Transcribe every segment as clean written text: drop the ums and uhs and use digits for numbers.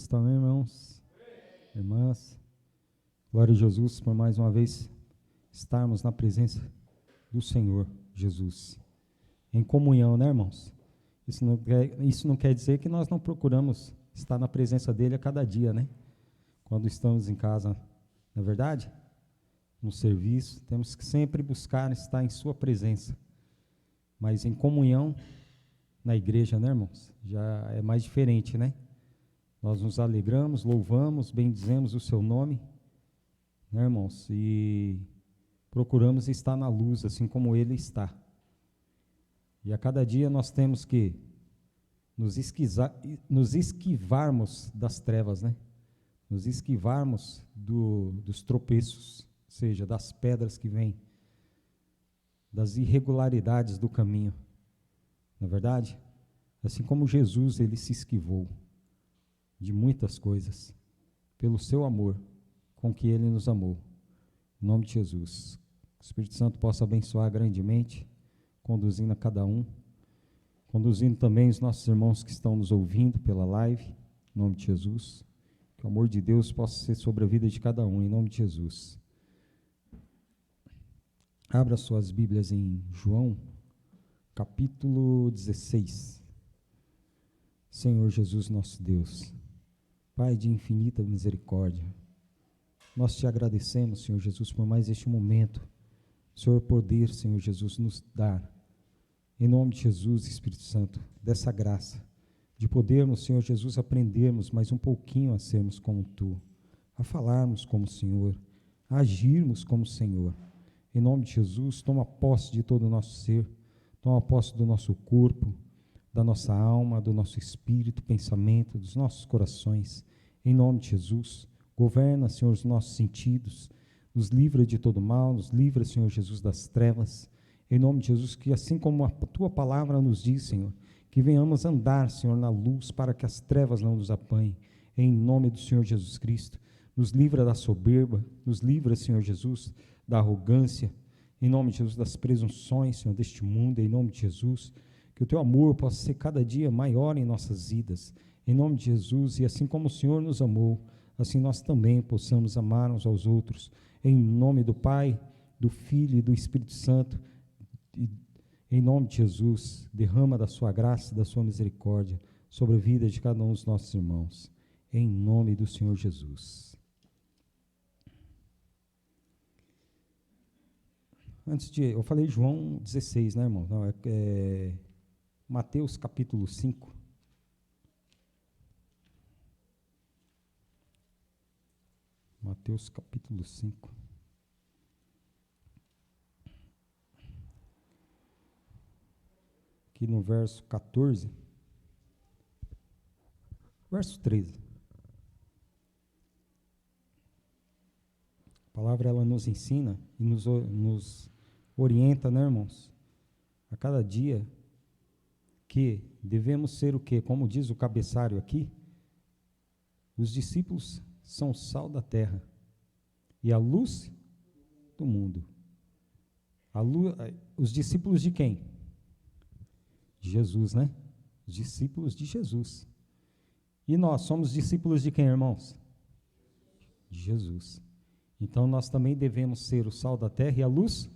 Cristo, amém, irmãos? Irmãs, glória a Jesus por mais uma vez estarmos na presença do Senhor Jesus, em comunhão, né, irmãos? Isso não quer dizer que nós não procuramos estar na presença dele a cada dia, né? Quando estamos em casa, não é verdade? No serviço, temos que sempre buscar estar em sua presença, mas em comunhão na igreja, né, irmãos? Já é mais diferente, né? Nós nos alegramos, louvamos, bendizemos o seu nome, né, irmãos? E procuramos estar na luz, assim como ele está. E a cada dia nós temos que nos esquivarmos das trevas, né? Nos esquivarmos dos tropeços, ou seja, das pedras que vêm, das irregularidades do caminho. Não é verdade? Assim como Jesus, ele se esquivou de muitas coisas, pelo seu amor, com que ele nos amou. Em nome de Jesus. Que o Espírito Santo possa abençoar grandemente, conduzindo a cada um, conduzindo também os nossos irmãos que estão nos ouvindo pela live, em nome de Jesus. Que o amor de Deus possa ser sobre a vida de cada um, em nome de Jesus. Abra suas Bíblias em João, capítulo 16. Senhor Jesus, nosso Deus, Pai de infinita misericórdia, nós te agradecemos, Senhor Jesus, por mais este momento, Senhor, poder, Senhor Jesus, nos dar, em nome de Jesus, Espírito Santo, dessa graça, de podermos, Senhor Jesus, aprendermos mais um pouquinho a sermos como Tu, a falarmos como o Senhor, a agirmos como o Senhor. Em nome de Jesus, toma posse de todo o nosso ser, toma posse do nosso corpo, da nossa alma, do nosso espírito, pensamento, dos nossos corações. Em nome de Jesus, governa, Senhor, os nossos sentidos, nos livra de todo mal, nos livra, Senhor Jesus, das trevas. Em nome de Jesus, que assim como a Tua palavra nos diz, Senhor, que venhamos andar, Senhor, na luz, para que as trevas não nos apanhem. Em nome do Senhor Jesus Cristo, nos livra da soberba, nos livra, Senhor Jesus, da arrogância, em nome de Jesus, das presunções, Senhor, deste mundo, em nome de Jesus, que o Teu amor possa ser cada dia maior em nossas vidas, em nome de Jesus, e assim como o Senhor nos amou, assim nós também possamos amar uns aos outros, em nome do Pai, do Filho e do Espírito Santo, e, em nome de Jesus, derrama da Sua graça e da Sua misericórdia sobre a vida de cada um dos nossos irmãos, em nome do Senhor Jesus. Eu falei João 16, né, irmão? Não, é Mateus capítulo 5. Mateus capítulo 5. Aqui no verso 14. Verso 13. A palavra, ela nos ensina e nos orienta, né, irmãos? A cada dia que devemos ser o quê? Como diz o cabeçalho aqui, os discípulos são o sal da terra e a luz do mundo. Os discípulos de quem? De Jesus, né? Os discípulos de Jesus. E nós somos discípulos de quem, irmãos? De Jesus. Então nós também devemos ser o sal da terra e a luz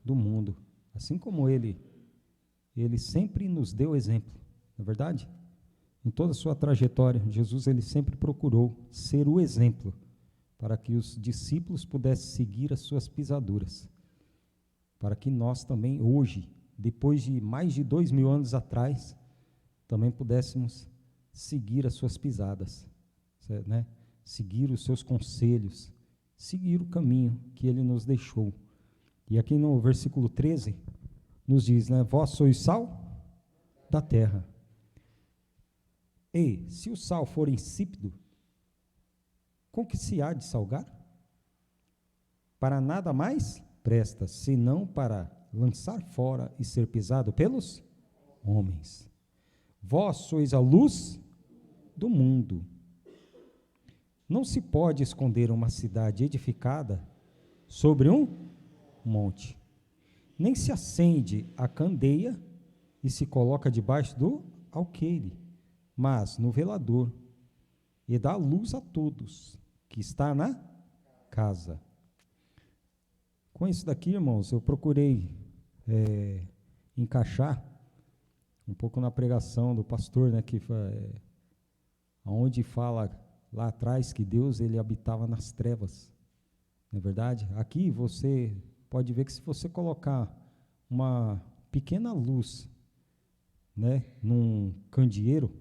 do mundo. Assim como Ele sempre nos deu exemplo, não é verdade? Em toda a sua trajetória, Jesus, ele sempre procurou ser o exemplo para que os discípulos pudessem seguir as suas pisaduras, para que nós também hoje, depois de mais de 2000 anos atrás, também pudéssemos seguir as suas pisadas, certo, né? Seguir os seus conselhos, seguir o caminho que ele nos deixou. E aqui no versículo 13, nos diz, né? Vós sois sal da terra. E se o sal for insípido, com que se há de salgar? Para nada mais presta, senão para lançar fora e ser pisado pelos homens. Vós sois a luz do mundo. Não se pode esconder uma cidade edificada sobre um monte. Nem se acende a candeia e se coloca debaixo do alqueire, mas no velador, e dá luz a todos que está na casa. Com isso daqui, irmãos, eu procurei encaixar um pouco na pregação do pastor, né, onde fala lá atrás que Deus ele habitava nas trevas, não é verdade? Aqui você pode ver que se você colocar uma pequena luz, né, num candeeiro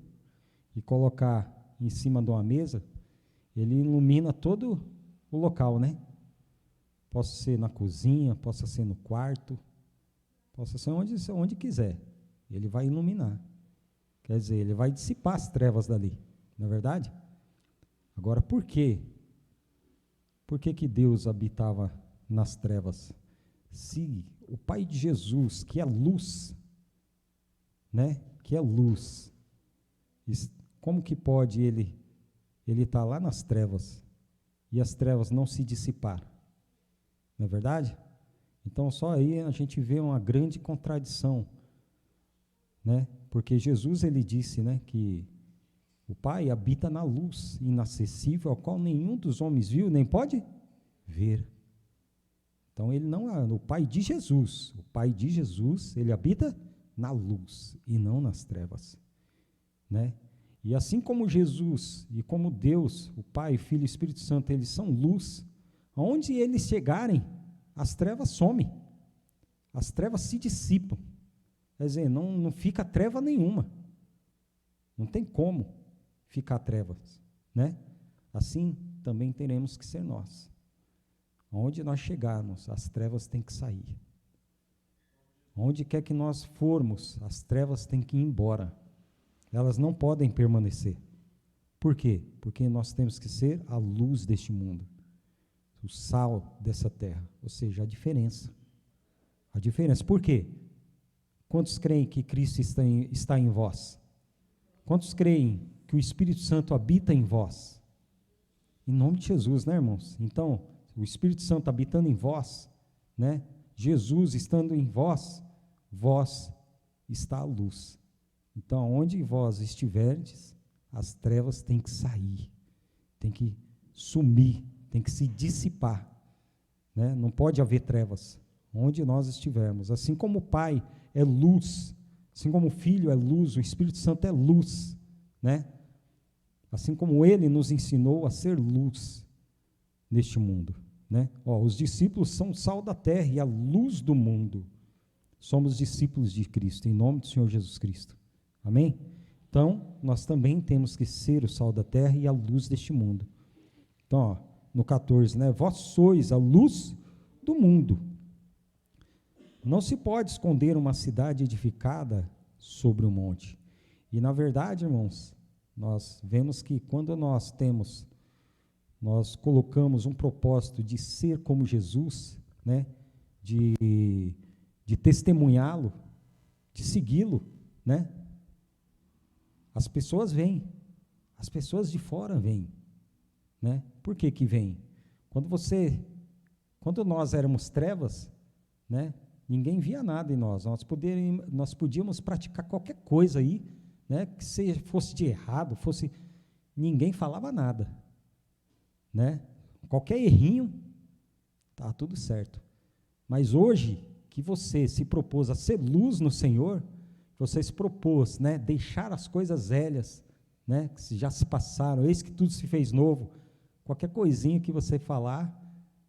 e colocar em cima de uma mesa, ele ilumina todo o local, né? Possa ser na cozinha, possa ser no quarto, possa ser onde quiser. Ele vai iluminar. Quer dizer, ele vai dissipar as trevas dali, não é verdade? Agora, por quê? Por que que Deus habitava nas trevas? Se o Pai de Jesus, que é luz, né? Que é luz, como que pode ele estar lá nas trevas e as trevas não se dissipar? Não é verdade? Então, só aí a gente vê uma grande contradição, né? Porque Jesus, ele disse, né, que o Pai habita na luz inacessível, ao qual nenhum dos homens viu, nem pode ver. Então, ele não é o Pai de Jesus. O Pai de Jesus, ele habita na luz e não nas trevas, né? E assim como Jesus e como Deus, o Pai, Filho e Espírito Santo, eles são luz, aonde eles chegarem, as trevas somem, as trevas se dissipam. Quer dizer, não fica treva nenhuma, não tem como ficar trevas, né? Assim também teremos que ser nós. Onde nós chegarmos, as trevas têm que sair. Onde quer que nós formos, as trevas têm que ir embora. Elas não podem permanecer. Por quê? Porque nós temos que ser a luz deste mundo, o sal dessa terra, ou seja, a diferença. A diferença. Por quê? Quantos creem que Cristo está em vós? Quantos creem que o Espírito Santo habita em vós? Em nome de Jesus, né, irmãos? Então, o Espírito Santo habitando em vós, né? Jesus estando em vós, vós está a luz. Então, onde vós estiverdes, as trevas têm que sair, têm que sumir, têm que se dissipar, né? Não pode haver trevas onde nós estivermos. Assim como o Pai é luz, assim como o Filho é luz, o Espírito Santo é luz, né? Assim como Ele nos ensinou a ser luz neste mundo, né? Os discípulos são o sal da terra e a luz do mundo. Somos discípulos de Cristo, em nome do Senhor Jesus Cristo. Amém? Então, nós também temos que ser o sal da terra e a luz deste mundo. Então, no 14, né? Vós sois a luz do mundo. Não se pode esconder uma cidade edificada sobre um monte. E, na verdade, irmãos, nós vemos que quando nós colocamos um propósito de ser como Jesus, né? De testemunhá-lo, de segui-lo, né? As pessoas vêm, as pessoas de fora vêm, né? Por que que vêm? Quando nós éramos trevas, né? Ninguém via nada em nós, nós podíamos praticar qualquer coisa aí, né? Que fosse de errado, ninguém falava nada, né? Qualquer errinho, tá tudo certo. Mas hoje, que você se propôs a ser luz no Senhor, você se propôs, né, deixar as coisas velhas, né, que já se passaram, eis que tudo se fez novo. Qualquer coisinha que você falar,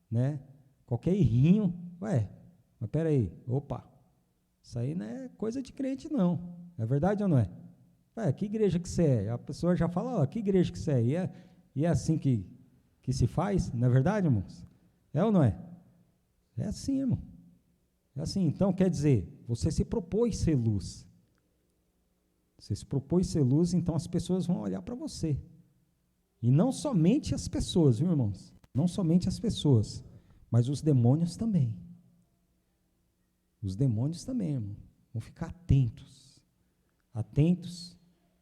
né, qualquer errinho, mas peraí, opa, isso aí não é coisa de crente não, é verdade ou não é? Que igreja que você é? A pessoa já fala, que igreja que você é? E é assim que se faz, não é verdade, irmãos? É ou não é? É assim, irmão. É assim, então quer dizer, você se propôs ser luz. Você se propôs ser luz, então as pessoas vão olhar para você. E não somente as pessoas, viu, irmãos? Não somente as pessoas, mas os demônios também. Os demônios também, irmão. Vão ficar atentos. Atentos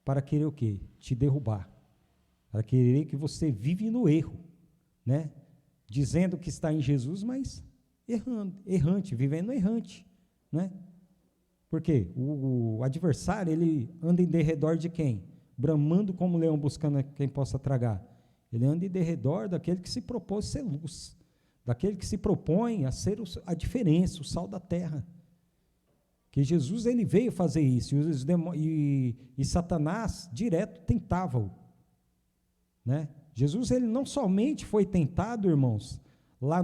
para querer o quê? Te derrubar. Para querer que você vive no erro, né? Dizendo que está em Jesus, mas errante, vivendo errante, né? Porque o adversário, ele anda em derredor de quem? bramando como leão buscando quem possa tragar. Ele anda em derredor daquele que se propôs ser luz, daquele que se propõe a ser a diferença, o sal da terra. Que Jesus ele veio fazer isso, e Satanás direto tentava-o, né? Jesus ele não somente foi tentado, irmãos, lá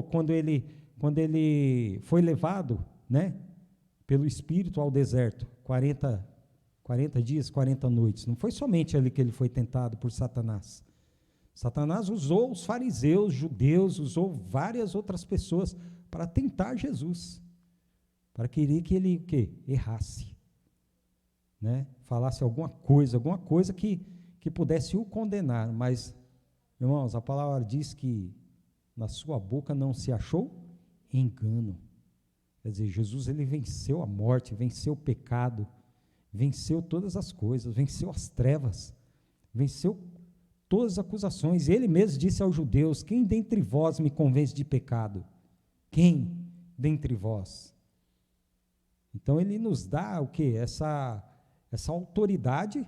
quando ele foi levado, né, pelo Espírito ao deserto, 40 dias, 40 noites, não foi somente ali que ele foi tentado por Satanás. Satanás usou os fariseus, judeus, usou várias outras pessoas para tentar Jesus, para querer que ele errasse, né? Falasse alguma coisa que pudesse o condenar. Mas, irmãos, a palavra diz que na sua boca não se achou engano. Quer dizer, Jesus ele venceu a morte, venceu o pecado, venceu todas as coisas, venceu as trevas, venceu todas as acusações. Ele mesmo disse aos judeus: quem dentre vós me convence de pecado? Quem dentre vós? Então ele nos dá o quê? Essa autoridade,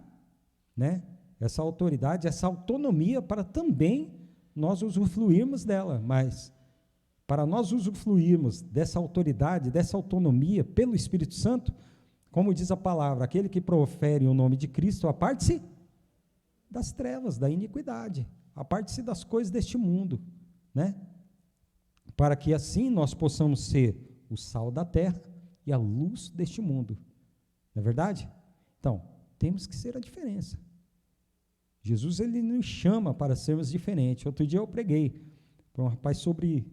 né? Essa autoridade, essa autonomia para também nós usufruirmos dela. Mas para nós usufruirmos dessa autoridade, dessa autonomia pelo Espírito Santo, como diz a palavra, aquele que profere o nome de Cristo, aparte-se das trevas, da iniquidade, aparte-se das coisas deste mundo, né? Para que assim nós possamos ser o sal da terra e a luz deste mundo, não é verdade? Então, temos que ser a diferença. Jesus, ele nos chama para sermos diferentes. Outro dia eu preguei para um rapaz sobre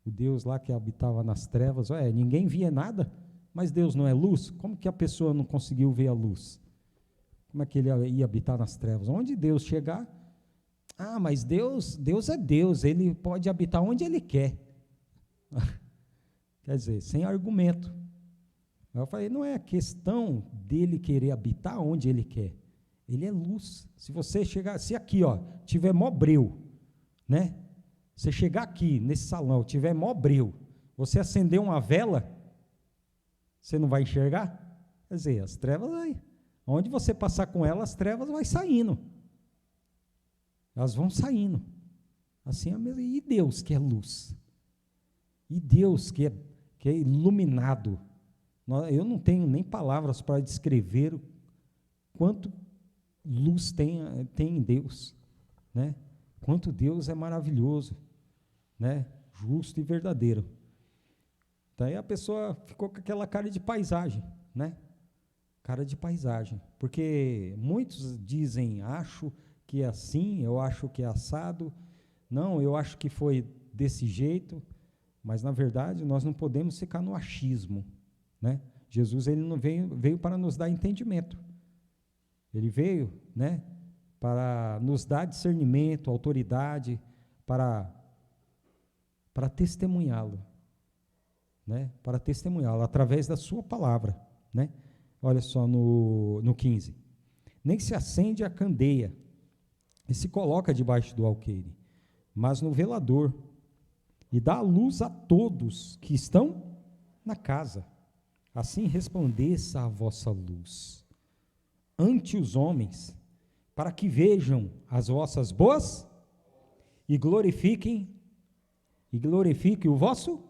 o Deus lá que habitava nas trevas. Ninguém via nada, mas Deus não é luz? Como que a pessoa não conseguiu ver a luz? Como é que ele ia habitar nas trevas? Onde Deus chegar, mas Deus é Deus, ele pode habitar onde ele quer. Quer dizer, sem argumento. Eu falei, não é a questão dele querer habitar onde ele quer. Ele é luz. Se você chegar, se aqui, tiver mó breu, né? Você chegar aqui nesse salão, tiver mó breu, você acender uma vela, você não vai enxergar? Quer dizer, as trevas aí, onde você passar com elas, as trevas vai saindo. Elas vão saindo. Assim é mesmo. E Deus que é luz. E Deus que é iluminado. Eu não tenho nem palavras para descrever o quanto luz tem em Deus, né? Quanto Deus é maravilhoso, né? Justo e verdadeiro. Daí a pessoa ficou com aquela cara de paisagem, né? Cara de paisagem, porque muitos dizem, acho que é assim, eu acho que é assado, não, eu acho que foi desse jeito, mas na verdade nós não podemos ficar no achismo, né? Jesus ele não veio para nos dar entendimento, ele veio, né, para nos dar discernimento, autoridade, para testemunhá-lo, né, para testemunhá-lo através da sua palavra, né? Olha só no 15, nem se acende a candeia e se coloca debaixo do alqueire, mas no velador, e dá a luz a todos que estão na casa. Assim resplandeça a vossa luz ante os homens, para que vejam as vossas boas e glorifiquem o vosso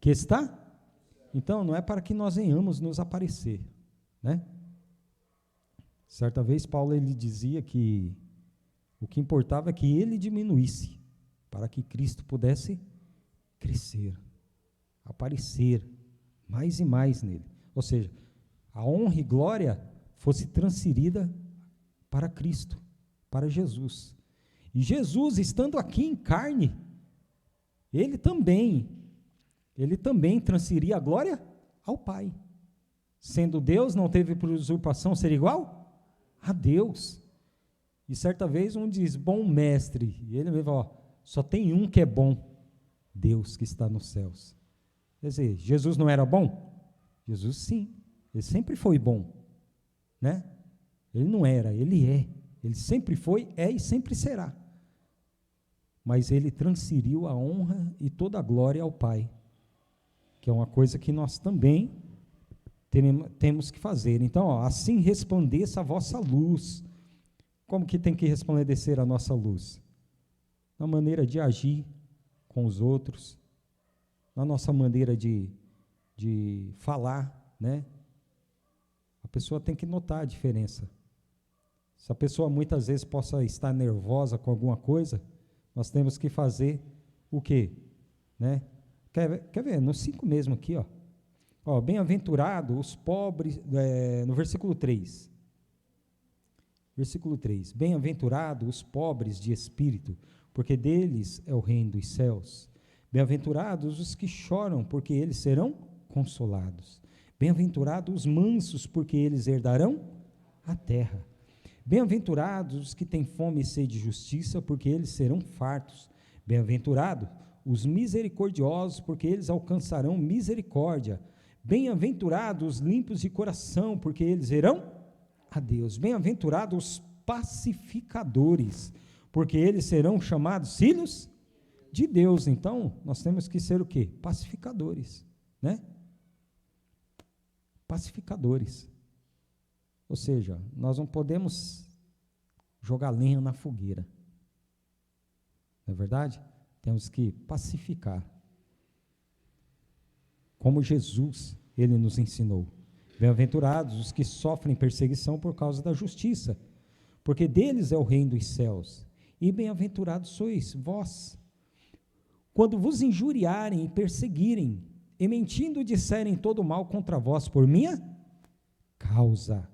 que está. Então, não é para que nós venhamos nos aparecer, né? Certa vez Paulo ele dizia que o que importava é que ele diminuísse, para que Cristo pudesse crescer, aparecer mais e mais nele. Ou seja, a honra e glória fosse transferida para Cristo, para Jesus. E Jesus, estando aqui em carne, ele também transferia a glória ao Pai. Sendo Deus, não teve por usurpação ser igual a Deus. E certa vez um diz, bom mestre, e ele me falou, só tem um que é bom, Deus que está nos céus. Quer dizer, Jesus não era bom? Jesus sim, ele sempre foi bom, né? Ele não era, ele é, ele sempre foi, é e sempre será. Mas ele transferiu a honra e toda a glória ao Pai, que é uma coisa que nós também temos que fazer. Então, ó, assim resplandeça a vossa luz. Como que tem que resplandecer a nossa luz? Na maneira de agir com os outros, na nossa maneira de falar, né? A pessoa tem que notar a diferença. Se a pessoa muitas vezes possa estar nervosa com alguma coisa, nós temos que fazer o quê? Né? Quer ver? No 5 mesmo aqui, ó, bem-aventurado os pobres, no versículo 3. Versículo 3. Bem-aventurado os pobres de espírito, porque deles é o reino dos céus. Bem-aventurados os que choram, porque eles serão consolados. Bem-aventurados os mansos, porque eles herdarão a terra. Bem-aventurados os que têm fome e sede de justiça, porque eles serão fartos. Bem-aventurados os misericordiosos, porque eles alcançarão misericórdia. Bem-aventurados os limpos de coração, porque eles verão a Deus. Bem-aventurados os pacificadores, porque eles serão chamados filhos de Deus. Então, nós temos que ser o quê? Pacificadores, né? Pacificadores. Ou seja, nós não podemos jogar lenha na fogueira. Não é verdade? Temos que pacificar. Como Jesus, ele nos ensinou. Bem-aventurados os que sofrem perseguição por causa da justiça, porque deles é o reino dos céus. E bem-aventurados sois vós, quando vos injuriarem e perseguirem, e mentindo disserem todo mal contra vós por minha causa.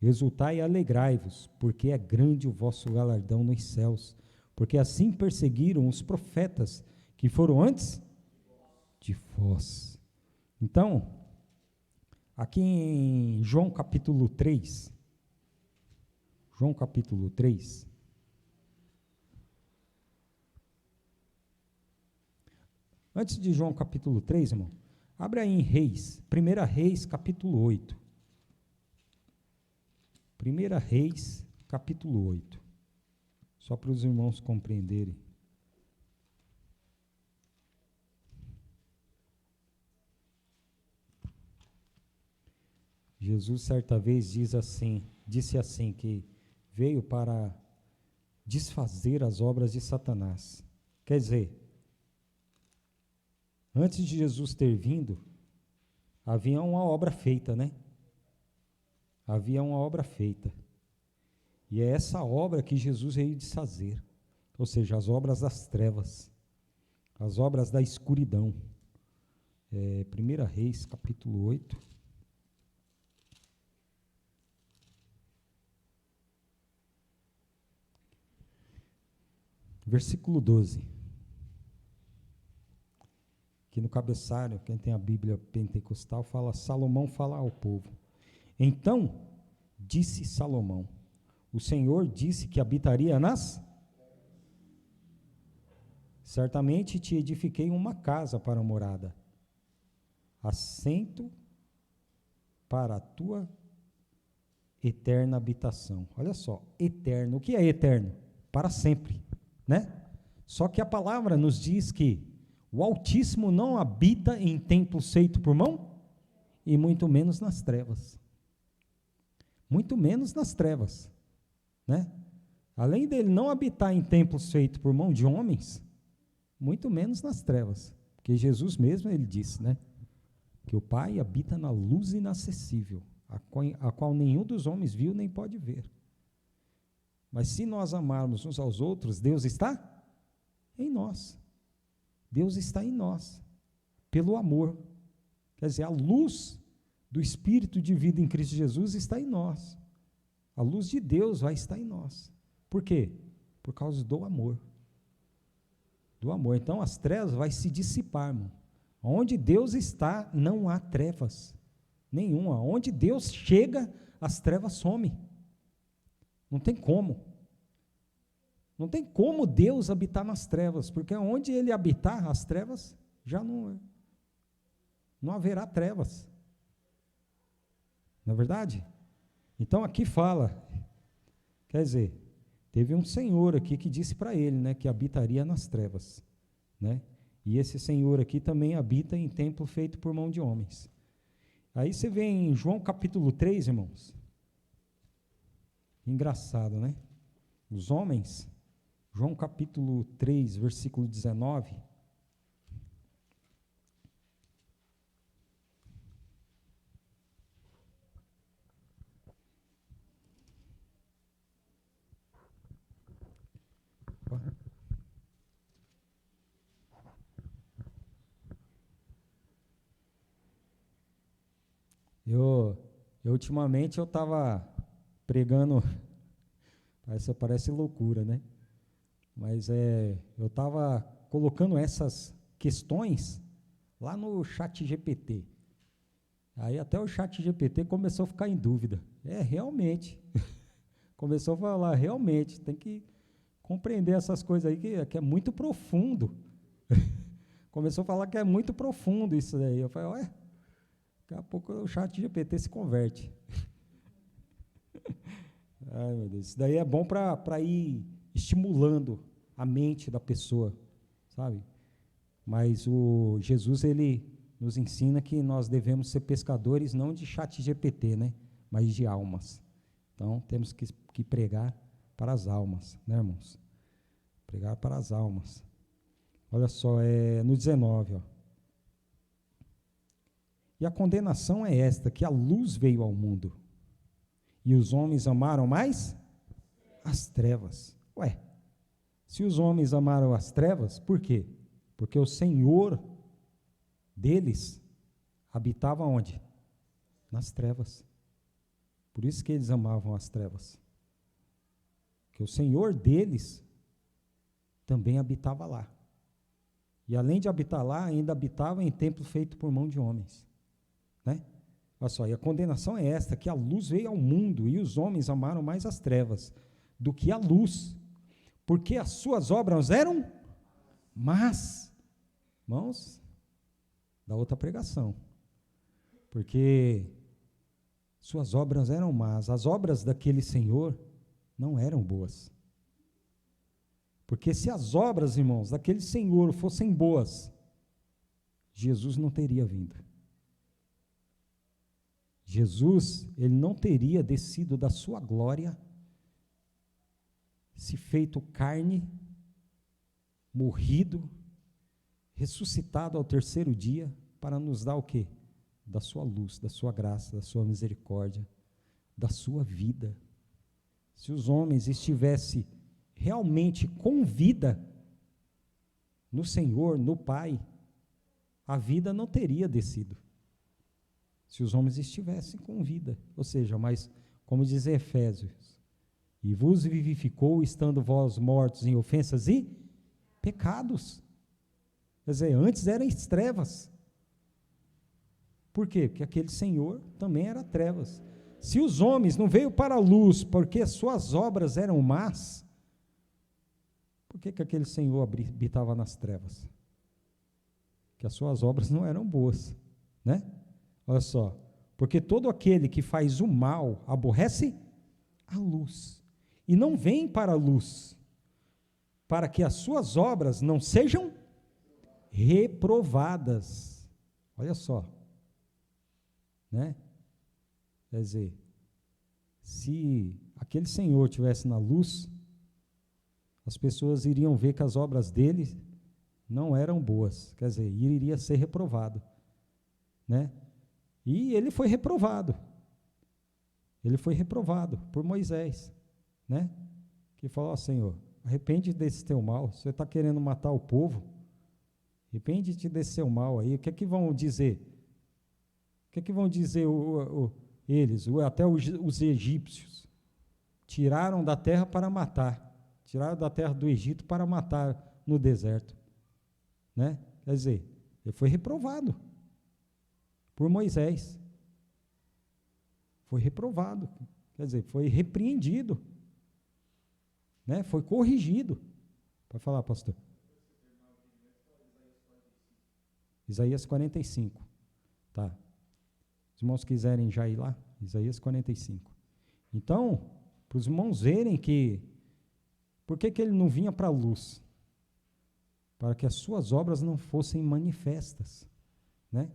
Exultai e alegrai-vos, porque é grande o vosso galardão nos céus, porque assim perseguiram os profetas que foram antes de vós. Então, aqui em João capítulo 3, antes de João capítulo 3, irmão, abre aí em Reis, 1 Reis capítulo 8. 1 Reis, capítulo 8. Só para os irmãos compreenderem. Jesus, certa vez, disse assim, que veio para desfazer as obras de Satanás. Quer dizer, antes de Jesus ter vindo, havia uma obra feita, né? Havia uma obra feita. E é essa obra que Jesus veio desfazer. Ou seja, as obras das trevas, as obras da escuridão. 1 Reis, capítulo 8. Versículo 12. Aqui no cabeçalho, quem tem a Bíblia pentecostal, Salomão fala ao povo. Então, disse Salomão, o Senhor disse que habitaria certamente te edifiquei uma casa para morada, assento para a tua eterna habitação. Olha só, eterno, o que é eterno? Para sempre, né? Só que a palavra nos diz que o Altíssimo não habita em templos feitos por mão, e muito menos nas trevas. Muito menos nas trevas, né? Além dele não habitar em templos feitos por mão de homens, muito menos nas trevas, porque Jesus mesmo, ele disse, né, que o Pai habita na luz inacessível, a qual nenhum dos homens viu nem pode ver. Mas se nós amarmos uns aos outros, Deus está em nós. Deus está em nós, pelo amor. Quer dizer, a luz do Espírito de vida em Cristo Jesus está em nós. A luz de Deus vai estar em nós. Por quê? Por causa do amor. Do amor. Então, as trevas vai se dissipar, irmão. Onde Deus está, não há trevas nenhuma. Onde Deus chega, as trevas somem. Não tem como. Não tem como Deus habitar nas trevas, porque onde Ele habitar, as trevas já não haverá trevas. Não é verdade? Então aqui fala, quer dizer, teve um Senhor aqui que disse para ele, né, que habitaria nas trevas, né? E esse Senhor aqui também habita em templo feito por mão de homens. Aí você vê em João capítulo 3, irmãos. Engraçado, né? Os homens, João capítulo 3, versículo 19. Eu ultimamente eu estava pregando, parece loucura, né? Mas eu estava colocando essas questões lá no chat GPT. Aí até o chat GPT começou a ficar em dúvida. Realmente. Começou a falar, realmente, tem que compreender essas coisas aí que é muito profundo. Começou a falar que é muito profundo isso daí. Eu falei, olha, daqui a pouco o chat GPT se converte. Ai, meu Deus, isso daí é bom para ir estimulando a mente da pessoa, sabe? Mas o Jesus, ele nos ensina que nós devemos ser pescadores não de chat GPT, né? Mas de almas. Então, temos que pregar para as almas, né, irmãos? Pregar para as almas. Olha só, no 19, ó. E a condenação é esta, que a luz veio ao mundo, e os homens amaram mais as trevas. Ué, se os homens amaram as trevas, por quê? Porque o Senhor deles habitava onde? Nas trevas. Por isso que eles amavam as trevas. Que o Senhor deles também habitava lá. E além de habitar lá, ainda habitava em templo feito por mão de homens. Né? Olha só, e a condenação é esta, que a luz veio ao mundo, e os homens amaram mais as trevas do que a luz, porque as suas obras eram más. Irmãos, da outra pregação. Porque suas obras eram más, as obras daquele Senhor não eram boas. Porque se as obras, irmãos, daquele Senhor fossem boas, Jesus não teria vindo. Jesus, ele não teria descido da sua glória, se feito carne, morrido, ressuscitado ao terceiro dia, para nos dar o quê? Da sua luz, da sua graça, da sua misericórdia, da sua vida. Se os homens estivessem realmente com vida no Senhor, no Pai, a vida não teria descido. Se os homens estivessem com vida, ou seja, mas, como diz Efésios, e vos vivificou, estando vós mortos em ofensas e pecados. Quer dizer, antes eram trevas. Por quê? Porque aquele Senhor também era trevas. Se os homens não veio para a luz, porque as suas obras eram más, por que aquele Senhor habitava nas trevas? Que as suas obras não eram boas, né? Olha só, porque todo aquele que faz o mal aborrece a luz, e não vem para a luz, para que as suas obras não sejam reprovadas. Olha só, né? Quer dizer, se aquele Senhor estivesse na luz, as pessoas iriam ver que as obras dele não eram boas, quer dizer, iria ser reprovado, né? E ele foi reprovado. Ele foi reprovado por Moisés, né? Que falou, ó Senhor, arrepende desse teu mal, você está querendo matar o povo, arrepende-te desse seu mal aí, o que é que vão dizer? O que é que vão dizer eles, até os egípcios? Tiraram da terra para matar, tiraram da terra do Egito para matar no deserto, né? Quer dizer, ele foi reprovado por Moisés. Foi reprovado, quer dizer, foi repreendido, né? Foi corrigido. Pode falar, pastor. Isaías 45. Tá. Os irmãos quiserem já ir lá, Isaías 45. Então, para os irmãos verem que, por que ele não vinha para a luz? Para que as suas obras não fossem manifestas, né?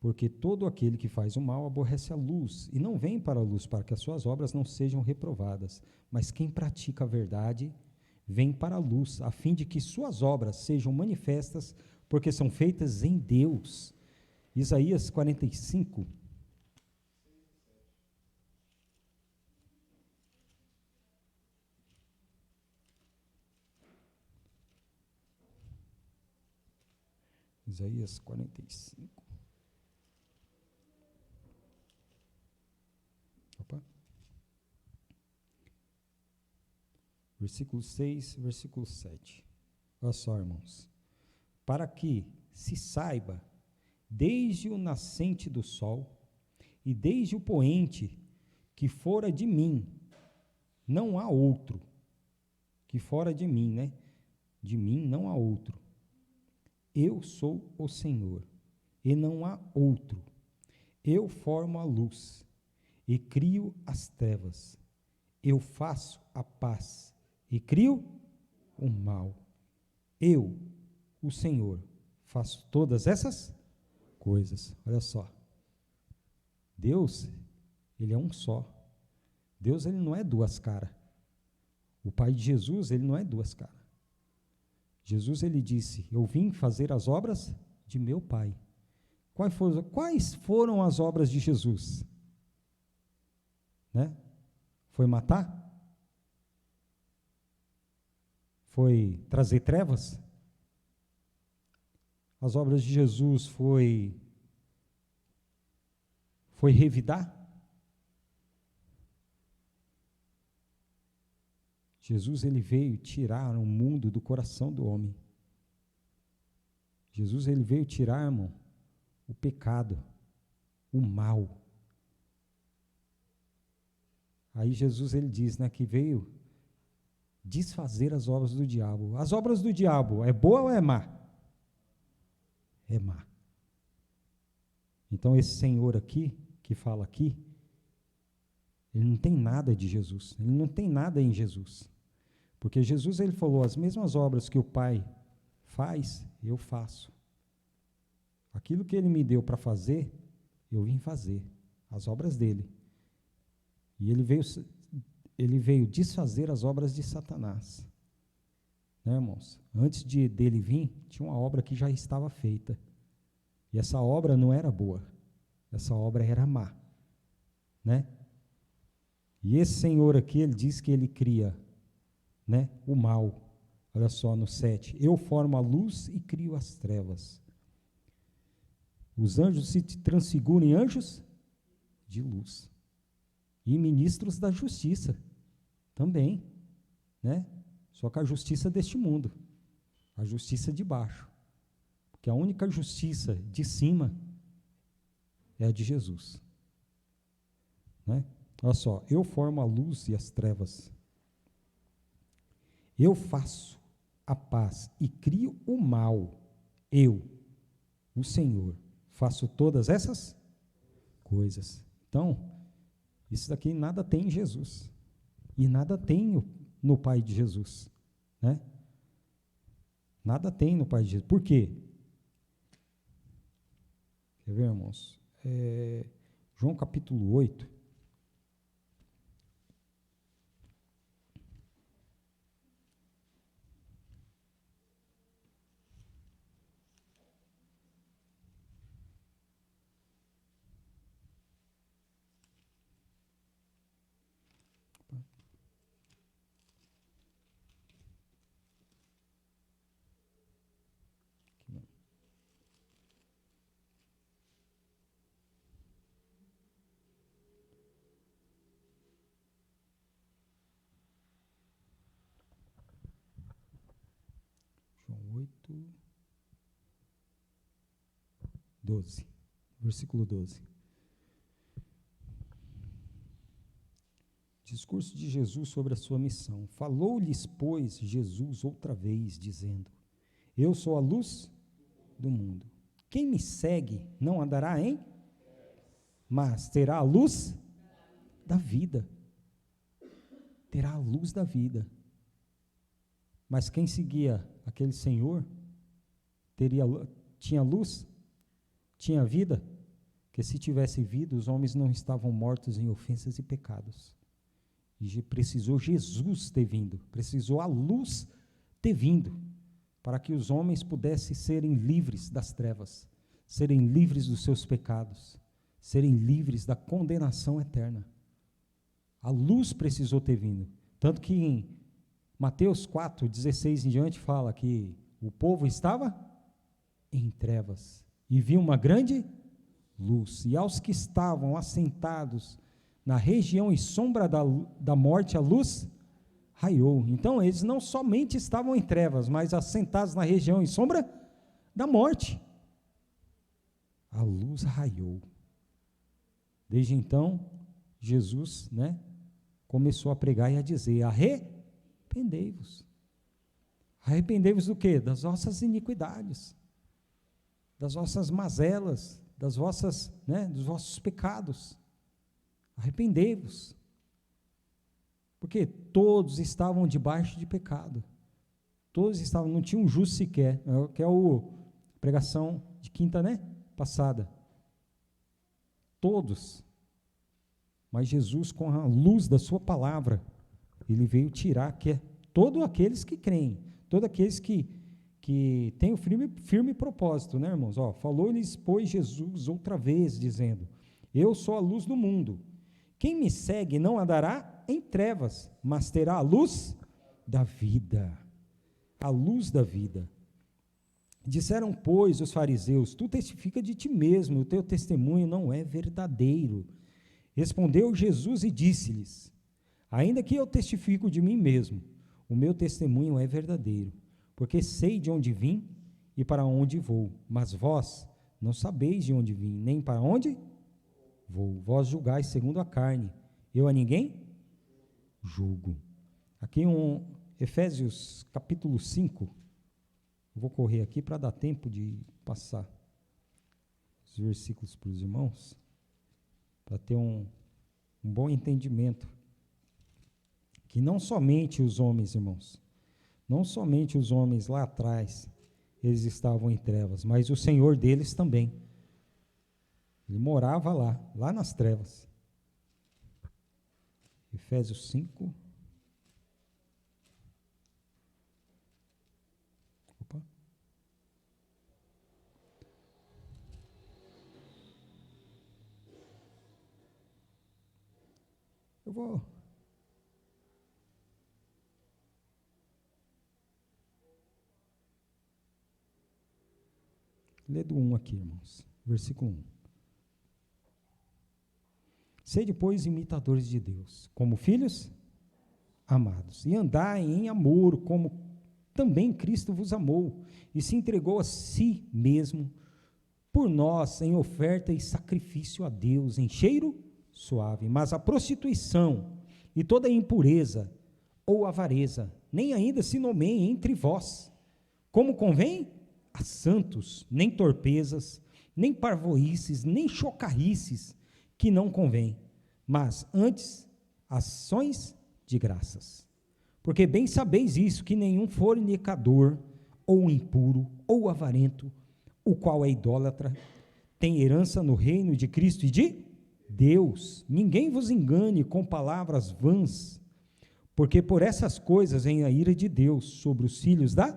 porque todo aquele que faz o mal aborrece a luz, e não vem para a luz para que as suas obras não sejam reprovadas. Mas quem pratica a verdade vem para a luz, a fim de que suas obras sejam manifestas, porque são feitas em Deus. Isaías 45. Isaías 45. Opa. Versículo 6, versículo 7. Olha só, irmãos. Para que se saiba, desde o nascente do sol, e desde o poente, que fora de mim, não há outro. Que fora de mim, né? De mim não há outro. Eu sou o Senhor, e não há outro. Eu formo a luz, e crio as trevas. Eu faço a paz, e crio o mal. Eu, o Senhor, faço todas essas coisas. Olha só. Deus, ele é um só. Deus, ele não é duas caras. O Pai de Jesus, ele não é duas caras. Jesus, ele disse: eu vim fazer as obras de meu Pai. Quais foram as obras de Jesus? Né? Foi matar? Foi trazer trevas? As obras de Jesus foi revidar? Jesus, ele veio tirar o mundo do coração do homem. Jesus, ele veio tirar, irmão, o pecado, o mal. Aí Jesus, ele diz, né, que veio desfazer as obras do diabo. As obras do diabo, é boa ou é má? É má. Então, esse Senhor aqui, que fala aqui, ele não tem nada de Jesus, ele não tem nada em Jesus. Porque Jesus, ele falou, as mesmas obras que o Pai faz, eu faço. Aquilo que ele me deu para fazer, eu vim fazer, as obras dele. E ele veio desfazer as obras de Satanás. Né, irmãos? Antes dele vir, tinha uma obra que já estava feita. E essa obra não era boa, essa obra era má. Né? E esse Senhor aqui, ele diz que ele cria, né, o mal. Olha só no 7. Eu formo a luz e crio as trevas. Os anjos se transfiguram em anjos de luz. E ministros da justiça também, né? Só que a justiça deste mundo, a justiça de baixo. Porque a única justiça de cima é a de Jesus. Né? Olha só, eu formo a luz e as trevas. Eu faço a paz e crio o mal. Eu, o Senhor, faço todas essas coisas. Então, isso daqui nada tem em Jesus. E nada tem no Pai de Jesus. Né? Nada tem no Pai de Jesus. Por quê? Quer ver, irmãos? João capítulo 8. João 8, 12. Versículo 12. Discurso de Jesus sobre a sua missão. Falou-lhes, pois, Jesus outra vez, dizendo: eu sou a luz do mundo. Quem me segue não andará mas terá a luz da vida. Terá a luz da vida. Mas quem seguia aquele Senhor, tinha luz, tinha vida? que se tivesse vida, os homens não estavam mortos em ofensas e pecados. E precisou Jesus ter vindo, precisou a luz ter vindo, para que os homens pudessem serem livres das trevas, serem livres dos seus pecados, serem livres da condenação eterna. A luz precisou ter vindo. Tanto que em Mateus 4, 16 em diante, fala que o povo estava em trevas e viu uma grande luz. E aos que estavam assentados na região e sombra da morte, a luz raiou. Então, eles não somente estavam em trevas, mas assentados na região e sombra da morte. A luz raiou. Desde então, Jesus, começou a pregar e a dizer: arrependei-vos. Arrependei-vos do quê? Das vossas iniquidades, das vossas mazelas, dos vossos pecados. Arrependei-vos. Porque todos estavam debaixo de pecado. Todos estavam, não tinha um justo sequer, que é a pregação de quinta, passada. Todos. Mas Jesus, com a luz da sua palavra, ele veio tirar todos aqueles que creem, todos aqueles que têm o firme propósito, irmãos? Falou-lhes, pois, Jesus outra vez, dizendo: eu sou a luz do mundo. Quem me segue não andará em trevas, mas terá a luz da vida. A luz da vida. Disseram, pois, os fariseus: tu testifica de ti mesmo, o teu testemunho não é verdadeiro. Respondeu Jesus e disse-lhes: ainda que eu testifico de mim mesmo, o meu testemunho é verdadeiro, porque sei de onde vim e para onde vou, mas vós não sabeis de onde vim, nem para onde vou. Vós julgais segundo a carne, eu a ninguém julgo. Aqui Efésios capítulo 5, eu vou correr aqui para dar tempo de passar os versículos para os irmãos, para ter um bom entendimento, que não somente os homens, irmãos, não somente os homens lá atrás, eles estavam em trevas, mas o Senhor deles também. Ele morava lá nas trevas. Efésios 5. Opa. Eu vou ler do 1 aqui, irmãos. Versículo 1. Sede, pois, imitadores de Deus, como filhos amados, e andai em amor, como também Cristo vos amou, e se entregou a si mesmo por nós, em oferta e sacrifício a Deus, em cheiro suave. Mas a prostituição e toda impureza ou avareza nem ainda se nomeiem entre vós, como convém a santos, nem torpezas, nem parvoices, nem chocarrices, que não convém, mas antes ações de graças. Porque bem sabeis isso, que nenhum fornicador, ou impuro, ou avarento, o qual é idólatra, tem herança no reino de Cristo e de Deus. Ninguém vos engane com palavras vãs, porque por essas coisas vem a ira de Deus sobre os filhos da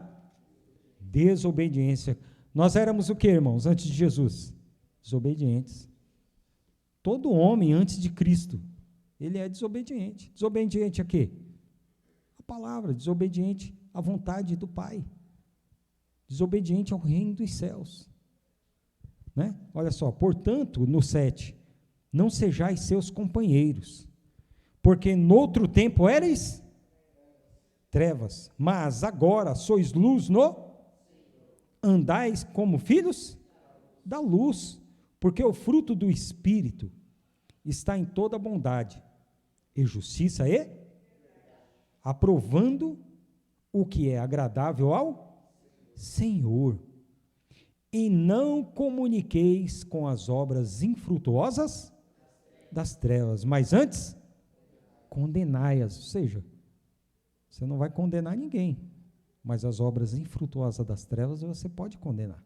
desobediência. Nós éramos o que, irmãos, antes de Jesus? Desobedientes. Todo homem antes de Cristo, ele é desobediente. Desobediente a quê? A palavra, desobediente à vontade do Pai. Desobediente ao reino dos céus. Olha só, portanto, no 7, não sejais seus companheiros, porque noutro tempo éreis trevas, mas agora sois luz andais como filhos da luz, porque o fruto do Espírito está em toda bondade e justiça e aprovando o que é agradável ao Senhor. E não comuniqueis com as obras infrutuosas das trevas, mas antes condenai-as. Ou seja, você não vai condenar ninguém, mas as obras infrutuosas das trevas você pode condenar.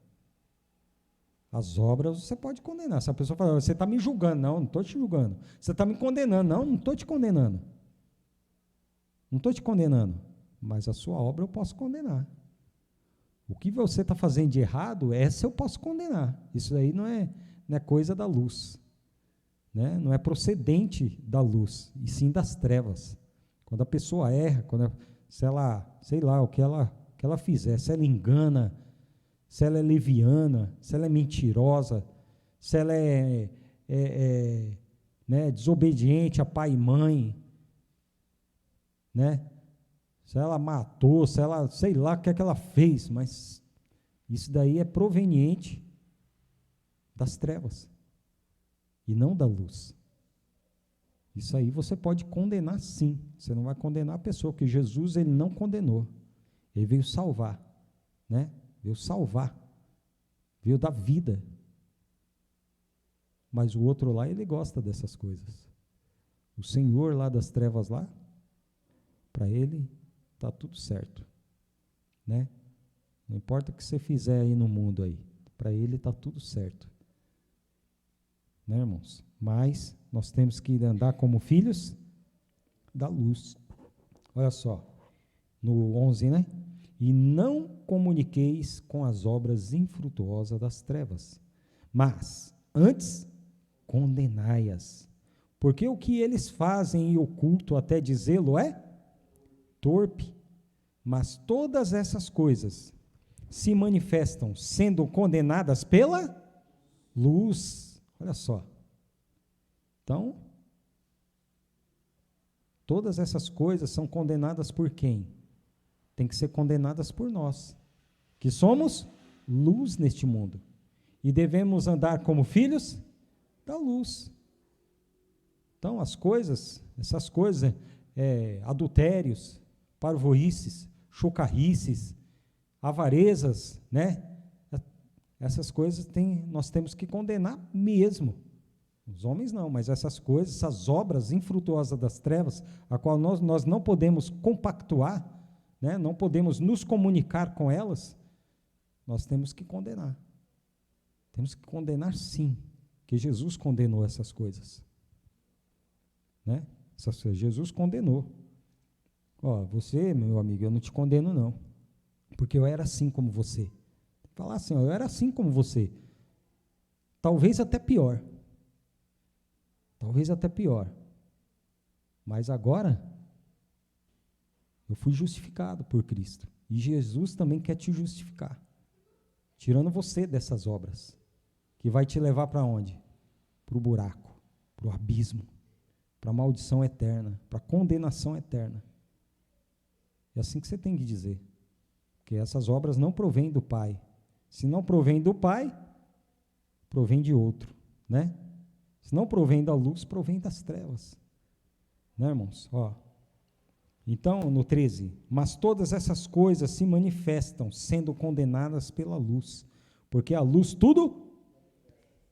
As obras você pode condenar. Se a pessoa falar, você está me julgando, não estou te julgando. Você está me condenando, não estou te condenando. Não estou te condenando, mas a sua obra eu posso condenar. O que você está fazendo de errado, essa eu posso condenar. Isso aí não é coisa da luz, né? Não é procedente da luz, e sim das trevas. Quando a pessoa erra, se ela, sei lá, o que ela fizer, se ela engana, se ela é leviana, se ela é mentirosa, se ela né, desobediente a pai e mãe, né? Se ela matou, se ela, sei lá o que é que ela fez, mas isso daí é proveniente das trevas e não da luz. Isso aí você pode condenar, sim. Você não vai condenar a pessoa, porque Jesus, ele não condenou. Ele veio salvar, né? Veio salvar, veio dar vida. Mas o outro lá, ele gosta dessas coisas. O Senhor lá das trevas lá, para ele está tudo certo, né? Não importa o que você fizer aí no mundo aí, para ele está tudo certo, né, irmãos? Mas nós temos que andar como filhos da luz. Olha só, no 11, né? E não comuniqueis com as obras infrutuosas das trevas, mas antes condenai-as, porque o que eles fazem em oculto até dizê-lo é torpe, mas todas essas coisas se manifestam sendo condenadas pela luz. Olha só. Então, todas essas coisas são condenadas por quem? Tem que ser condenadas por nós, que somos luz neste mundo, e devemos andar como filhos da luz. Então, essas coisas, adultérios, parvoíces, chocarrices, avarezas, né? Essas coisas nós temos que condenar mesmo. Os homens não, mas essas coisas, essas obras infrutuosas das trevas, a qual nós não podemos compactuar, né? Não podemos nos comunicar com elas, nós temos que condenar. Temos que condenar, sim, que Jesus condenou essas coisas, né? Jesus condenou. Ó, você, meu amigo, eu não te condeno não, porque eu era assim como você. Falar assim, ó, eu era assim como você. Talvez até pior. Talvez até pior. Mas agora, eu fui justificado por Cristo. E Jesus também quer te justificar, tirando você dessas obras, que vai te levar para onde? Para o buraco, para o abismo, para a maldição eterna, para a condenação eterna. É assim que você tem que dizer, porque essas obras não provêm do Pai. Se não provém do Pai, provém de outro, né? Se não provém da luz, provém das trevas, né, irmãos? Ó. Então, no 13, mas todas essas coisas se manifestam, sendo condenadas pela luz, porque a luz tudo.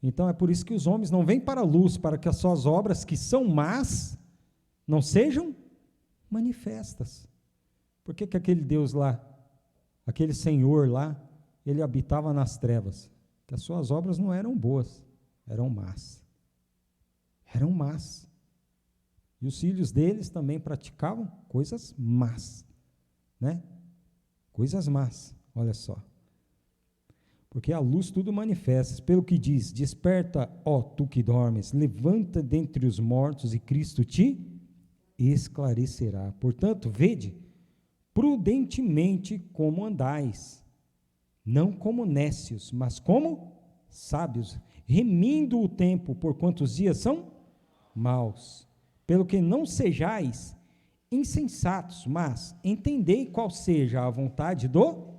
Então, é por isso que os homens não vêm para a luz, para que as suas obras, que são más, não sejam manifestas. Por que aquele Deus lá, aquele Senhor lá, ele habitava nas trevas? Que as suas obras não eram boas, eram más. Eram más. E os filhos deles também praticavam coisas más, né? Coisas más, olha só. Porque a luz tudo manifesta, pelo que diz, desperta, ó tu que dormes, levanta dentre os mortos e Cristo te esclarecerá. Portanto, vede prudentemente como andais, não como nécios, mas como sábios, remindo o tempo, por quantos dias são maus. Pelo que não sejais insensatos, mas entendei qual seja a vontade do...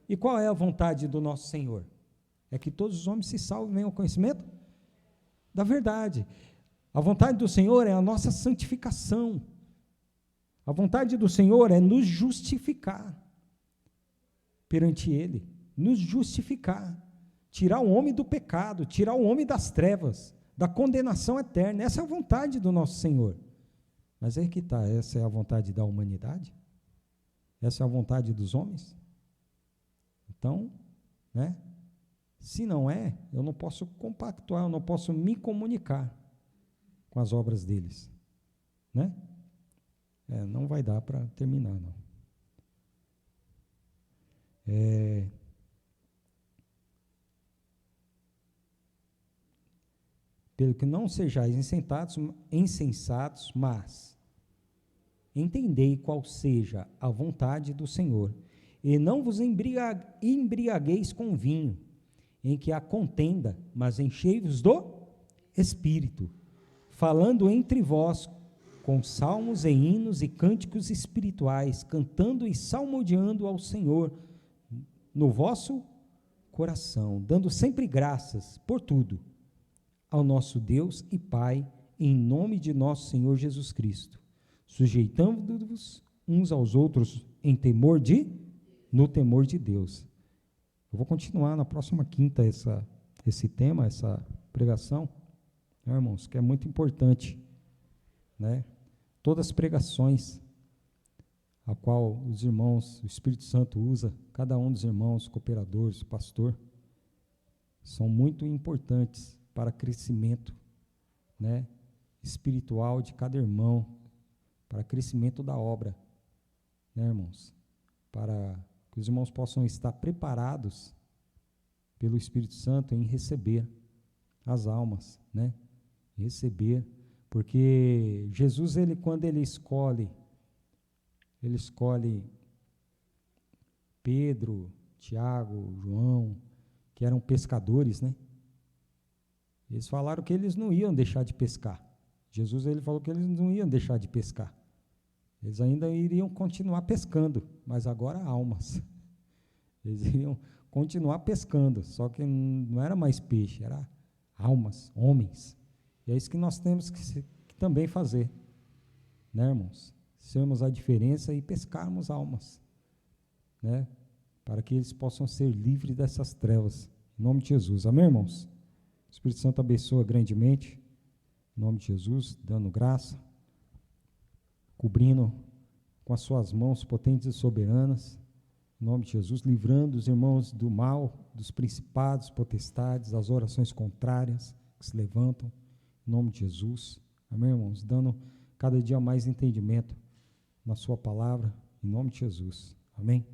E qual é a vontade do nosso Senhor? É que todos os homens se salvem e venham ao conhecimento da verdade. A vontade do Senhor é a nossa santificação. A vontade do Senhor é nos justificar perante Ele, nos justificar, tirar o homem do pecado, tirar o homem das trevas, da condenação eterna. Essa é a vontade do nosso Senhor. Mas aí que está, essa é a vontade da humanidade? Essa é a vontade dos homens? Então, né, Se não é, eu não posso compactuar, eu não posso me comunicar com as obras deles, né? Não vai dar para terminar, não. Pelo que não sejais insensatos, mas entendei qual seja a vontade do Senhor, e não vos embriagueis com vinho, em que há contenda, mas enchei-vos do Espírito, falando entre vós com salmos e hinos e cânticos espirituais, cantando e salmodiando ao Senhor no vosso coração, dando sempre graças por tudo ao nosso Deus e Pai, em nome de nosso Senhor Jesus Cristo, sujeitando-vos uns aos outros no temor de Deus. Eu vou continuar na próxima quinta esse tema, essa pregação, né, irmãos, que é muito importante, né? Todas as pregações a qual os irmãos, o Espírito Santo usa, cada um dos irmãos, cooperadores, pastor, são muito importantes para crescimento, né, espiritual de cada irmão, para crescimento da obra, né, irmãos? Para que os irmãos possam estar preparados pelo Espírito Santo em receber as almas, né? Receber, porque Jesus, quando ele escolhe Pedro, Tiago, João, que eram pescadores, né? Eles falaram que eles não iam deixar de pescar. Jesus, ele falou que eles não iam deixar de pescar. Eles ainda iriam continuar pescando, mas agora almas. Eles iriam continuar pescando, só que não era mais peixe, era almas, homens. E é isso que nós temos que também fazer, né, irmãos? Sermos a diferença e pescarmos almas, né? Para que eles possam ser livres dessas trevas. Em nome de Jesus. Amém, irmãos? O Espírito Santo abençoa grandemente, em nome de Jesus, dando graça, cobrindo com as suas mãos potentes e soberanas, em nome de Jesus, livrando os irmãos do mal, dos principados, potestades, das orações contrárias que se levantam, em nome de Jesus. Amém, irmãos? Dando cada dia mais entendimento na sua palavra, em nome de Jesus. Amém?